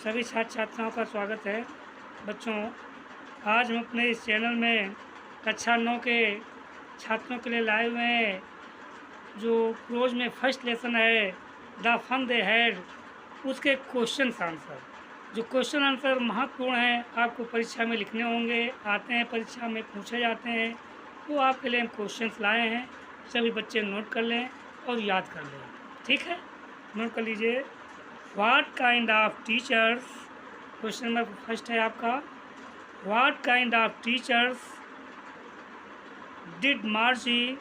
सभी छात्र छात्राओं का स्वागत है। बच्चों, आज हम अपने इस चैनल में कक्षा 9 के छात्रों के लिए लाए हुए हैं जो प्रोज में फर्स्ट लेसन है द फन दे हैड, उसके क्वेश्चन आंसर। जो क्वेश्चन आंसर महत्वपूर्ण हैं, आपको परीक्षा में लिखने होंगे, आते हैं परीक्षा में पूछे जाते हैं, वो आपके लिए हम क्वेश्चंस लाए हैं। सभी बच्चे नोट कर लें और याद कर लें, ठीक है? नोट कर लीजिए। What kind of teachers, question number first है आपका, What kind of teachers did Margie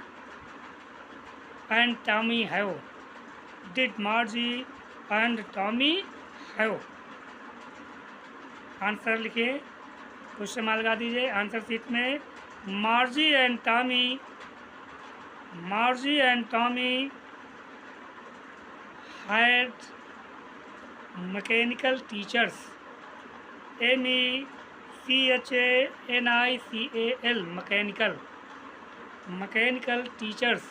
and Tommy have? Did Margie and Tommy have? Answer लिखिए, क्वेश्चन मार्क लगा दीजिए आंसर शीट में। Margie and Tommy had mechanical teachers. MECHANICAL, mechanical teachers.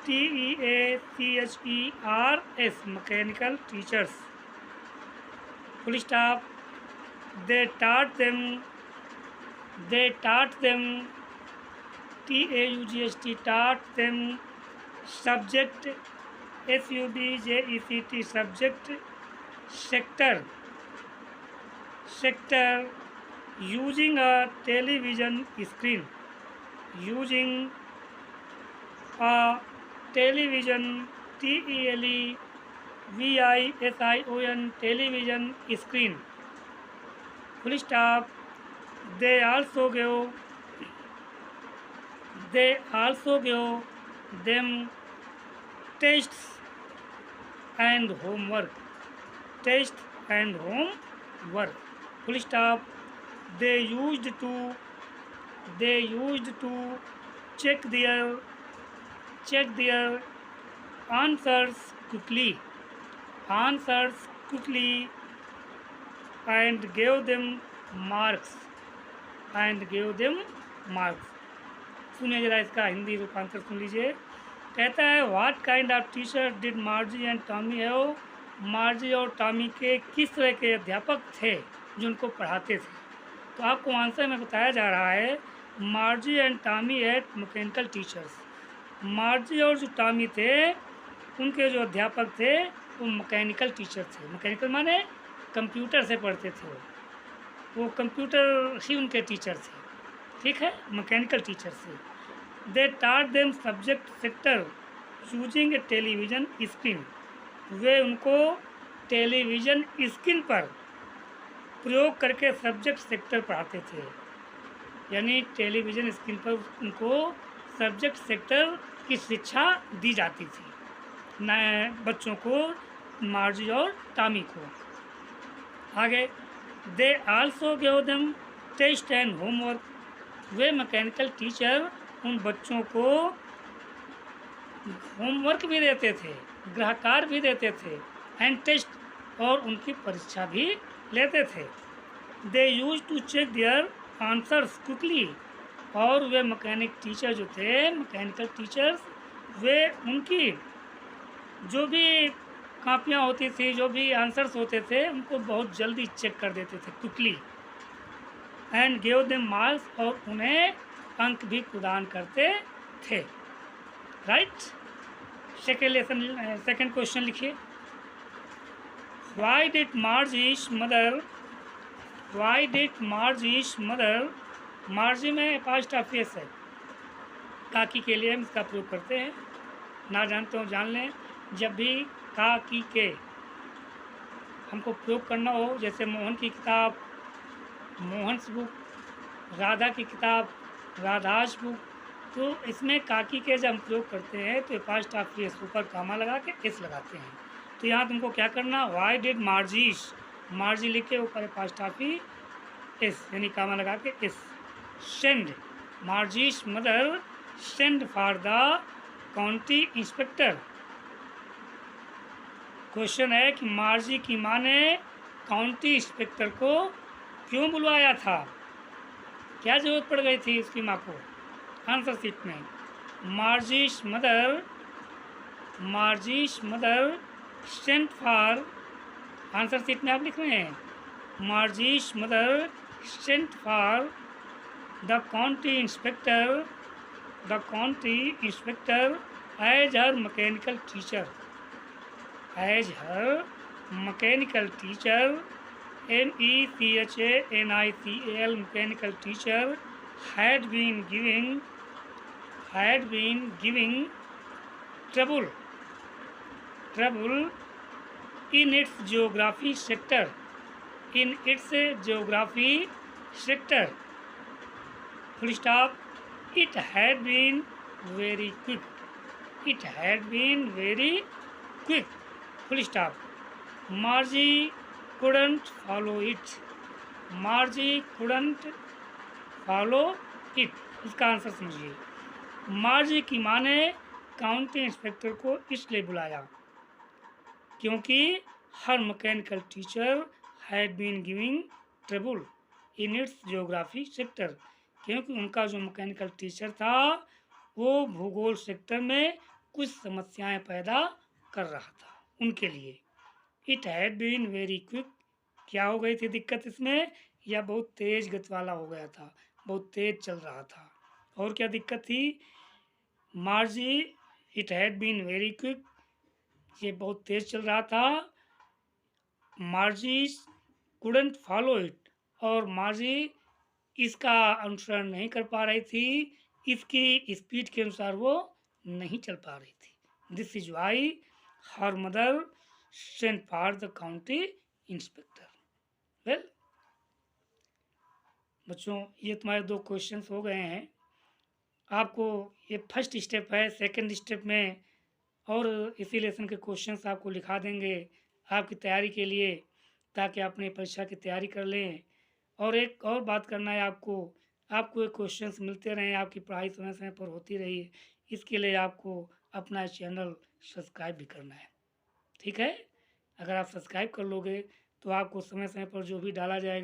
TEACHERS, mechanical teachers. Full stop. They taught them TAUGST, taught them subject, SUBJECT, subject, sector, using a television screen, TELEVISION, television screen. Full stop. They also gave them tests and homework. Full stop. They used to check their answers quickly and gave them marks. सुनिए जरा, इसका हिंदी रूपांतर सुन लीजिए। कहता है what kind of teacher did मार्जी and Tommy have? मार्जी और Tommy के किस तरह के अध्यापक थे जो उनको पढ़ाते थे? तो आपको आंसर में बताया जा रहा है Margie and Tommy at mechanical teachers. Margie और जो टॉमी थे, उनके जो अध्यापक थे वो मैकेनिकल टीचर थे। मैकेनिकल माने कंप्यूटर से पढ़ते थे, वो कंप्यूटर ही उनके टीचर थे, ठीक है, मैकेनिकल टीचर से। They taught them subject sector using a television screen, वे उनको टेलीविज़न स्क्रीन पर प्रयोग करके सब्जेक्ट सेक्टर पढ़ाते थे। यानी टेलीविज़न स्क्रीन पर उनको सब्जेक्ट सेक्टर की शिक्षा दी जाती थी नए बच्चों को, मार्जी और टॉमी को। आगे, they also give them test and homework, वे मैकेनिकल टीचर उन बच्चों को होमवर्क भी देते थे, गृहकार्य भी देते थे, एंड टेस्ट, और उनकी परीक्षा भी लेते थे। They use to check their answers quickly, और वे मैकेनिक टीचर जो थे, मैकेनिकल टीचर्स, वे उनकी जो भी कापियाँ होती थी, जो भी आंसर्स होते थे, उनको बहुत जल्दी चेक कर देते थे, quickly, and give them marks, और उन्हें अंक भी प्रदान करते थे। राइट। सेकेंड क्वेश्चन लिखिए। वाई डिड मार्जीज मदर, मार्जी में एपॉस्ट्रोफी है, काकी के लिए हम इसका प्रयोग करते हैं। ना जानते हो जान लें, जब भी काकी के हमको प्रयोग करना हो, जैसे मोहन की किताब मोहन्स बुक, राधा की किताब राधास बुक, तो इसमें काकी के जब हम प्रयोग करते हैं तो एपॉस्ट्रोफी ऊपर कामा लगा के एस लगाते हैं। तो यहाँ तुमको क्या करना, वाई डिड मार्जी लिख के ऊपर एपॉस्ट्रोफी एस यानी कामा लगा के S. Send, Marjie's mother send for the county inspector. Question है कि मार्जी की माँ ने काउंटी इंस्पेक्टर को क्यों बुलवाया था? क्या जरूरत पड़ गई थी उसकी माँ को? आंसर शीट में Marjie's mother sent for answer sheet में आप लिख रहे हैं Marjie's mother sent for the county inspector as her mechanical teacher MECHANICAL mechanical teacher had been giving trouble in its geography sector. Full stop. It had been very quick. Full stop. Margie couldn't follow it. इसका answer समझिए। मार्जी की माँ ने county inspector को इसलिए बुलाया क्योंकि her mechanical teacher had been giving trouble in its geography sector, क्योंकि उनका जो मैकेनिकल टीचर था वो भूगोल सेक्टर में कुछ समस्याएं पैदा कर रहा था उनके लिए। It had been very quick, क्या हो गई थी दिक्कत इसमें, या बहुत तेज गति वाला हो गया था, बहुत तेज चल रहा था। और क्या दिक्कत थी, Margie it had been very quick, ये बहुत तेज चल रहा था। मार्जी कुडंट फॉलो इट, और मार्जी इसका अनुसरण नहीं कर पा रही थी, इसकी स्पीड के अनुसार वो नहीं चल पा रही थी। This is why her mother sent for the county inspector. Well बच्चों, ये तुम्हारे 2 क्वेश्चंस हो गए हैं। आपको ये फर्स्ट स्टेप है, सेकंड स्टेप में और इसी लेसन के क्वेश्चंस आपको लिखा देंगे आपकी तैयारी के लिए, ताकि आप अपनी परीक्षा की तैयारी कर लें। और एक और बात करना है आपको ये क्वेश्चंस मिलते रहें, आपकी पढ़ाई समय समय पर होती रही, इसके लिए आपको अपना चैनल सब्सक्राइब भी करना है, ठीक है। अगर आप सब्सक्राइब कर लोगे तो आपको समय समय पर जो भी डाला जाएगा